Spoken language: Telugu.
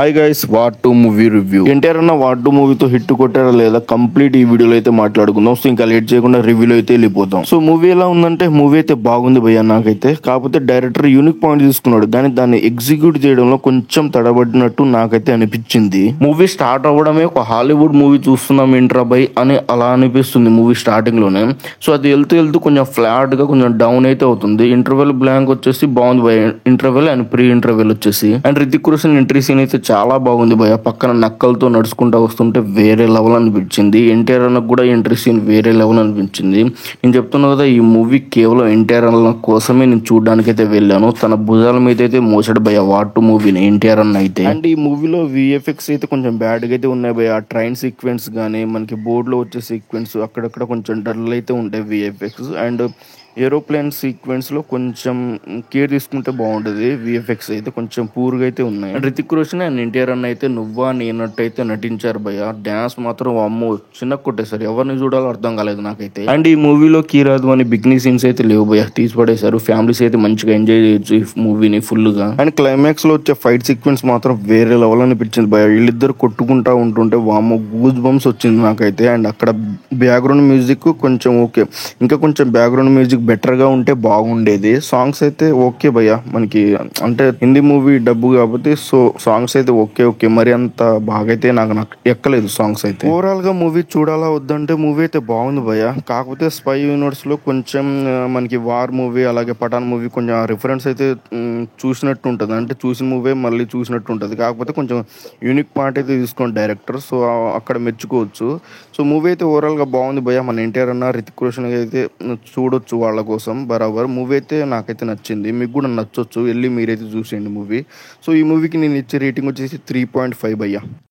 Hi guys, war two movie review. NTR అన్న వార్ టూ మూవీతో హిట్ కొట్టారా లేదా కంప్లీట్ ఈ వీడియోలో అయితే మాట్లాడుకుందాం. సో ఇంకా లేట్ చేయకుండా రివ్యూలో అయితే వెళ్ళిపోతాం. సో మూవీ ఎలా ఉందంటే మూవీ అయితే బాగుంది భయ్య నాకైతే. కాకపోతే డైరెక్టర్ యూనిక్ పాయింట్ తీసుకున్నాడు, కానీ దాన్ని ఎగ్జిక్యూట్ చేయడంలో కొంచెం తడబడినట్టు నాకైతే అనిపించింది. మూవీ స్టార్ట్ అవ్వడమే ఒక హాలీవుడ్ మూవీ చూస్తున్నాం ఏంట్రా బై అని అలా అనిపిస్తుంది మూవీ స్టార్టింగ్ లోనే. సో అది వెళ్తూ వెళ్తూ కొంచెం ఫ్లాట్ గా కొంచెం డౌన్ అయితే అవుతుంది. ఇంటర్వెల్ బ్లాంక్ వచ్చేసి బాగుంది భయ, ఇంటర్వెల్ అండ్ ప్రీ ఇంటర్వెల్ వచ్చేసి. And Hrithik Roshan entry scene అయితే చాలా బాగుంది భయ. పక్కన నక్కలతో నడుచుకుంటూ వస్తుంటే వేరే లెవెల్ అనిపించింది. ఎన్టీఆర్ అన్న కూడా ఎంట్రీ సీన్ వేరే లెవెల్ అనిపించింది. నేను చెప్తున్నా కదా, ఈ మూవీ కేవలం ఎన్టీఆర్ అన్న కోసమే నేను చూడడానికి అయితే వెళ్ళాను. తన భుజాల మీద అయితే మోసాడు భయ వార్ టూ మూవీని ఎన్టీఆర్ అన్న అయితే. అండ్ ఈ మూవీలో విఎఫ్ఎక్స్ అయితే కొంచెం బ్యాడ్ గా అయితే ఉన్నాయి భయ. ట్రైన్ సీక్వెన్స్ గానీ మనకి బోర్డు లో వచ్చే సీక్వెన్స్ అక్కడక్కడ కొంచెం డల్ అయితే ఉంటాయి విఎఫ్ఎక్స్. అండ్ ఏరోప్లేన్ సీక్వెన్స్ లో కొంచెం కేర్ తీసుకుంటే బాగుంటుంది. విఎఫ్ఎక్స్ అయితే కొంచెం పూర్గా అయితే ఉన్నాయి. అండ్ రితిక్ రోషన్ అండ్ ఎన్టీఆర్ అన్న అయితే నువ్వా నేనట్టు అయితే నటించారు భయ. డాన్స్ మాత్రం అమ్మో చిన్న కొట్టేశారు, ఎవరిని చూడాలో అర్థం కాలేదు నాకైతే. అండ్ ఈ మూవీలో కీరాదు అని బిగ్నీ సీన్స్ అయితే లేవు భయ, తీసి పడేశారు. ఫ్యామిలీస్ అయితే మంచిగా ఎంజాయ్ చేయొచ్చు ఈ మూవీని ఫుల్ గా. అండ్ క్లైమాక్స్ లో వచ్చే ఫైట్ సీక్వెన్స్ మాత్రం వేరే లెవెల్ అనిపించింది భయ. వీళ్ళిద్దరు కొట్టుకుంటా ఉంటుంటే వామ్మో గూజ్ బంప్స్ వచ్చింది నాకైతే. అండ్ అక్కడ బ్యాక్గ్రౌండ్ మ్యూజిక్ కొంచెం ఓకే, ఇంకా కొంచెం బ్యాక్గ్రౌండ్ మ్యూజిక్ బెటర్ గా ఉంటే బాగుండేది. సాంగ్స్ అయితే ఓకే భయ్య, మనకి అంటే హిందీ మూవీ డబ్బు కాబట్టి సో సాంగ్స్ అయితే ఓకే మరి అంత బాగా అయితే నాకు ఎక్కలేదు సాంగ్స్ అయితే. ఓవరాల్ గా మూవీ చూడాలా వద్దంటే మూవీ అయితే బాగుంది భయ్య. కాకపోతే స్పై యూనివర్స్ లో కొంచెం మనకి వార్ మూవీ అలాగే పఠాన్ మూవీ కొంచెం రిఫరెన్స్ అయితే చూసినట్టు ఉంటుంది. అంటే చూసిన మూవీ మళ్ళీ చూసినట్టు ఉంటుంది. కాకపోతే కొంచెం యూనిక్ పార్ట్ అయితే తీసుకోండి డైరెక్టర్, సో అక్కడ మెచ్చుకోవచ్చు. సో మూవీ అయితే ఓవరాల్ గా బాగుంది భయ్య. మన ఎన్టీఆర్ అన్న రితిక్ రోషన్ అయితే చూడొచ్చు వాళ్ళ కోసం బరాబర్. మూవీ అయితే నాకైతే నచ్చింది, మీకు కూడా నచ్చొచ్చు, వెళ్ళి మీరైతే చూసేయండి మూవీ. సో ఈ మూవీకి నేను ఇచ్చే రేటింగ్ వచ్చేసి 3.5 భయ్య.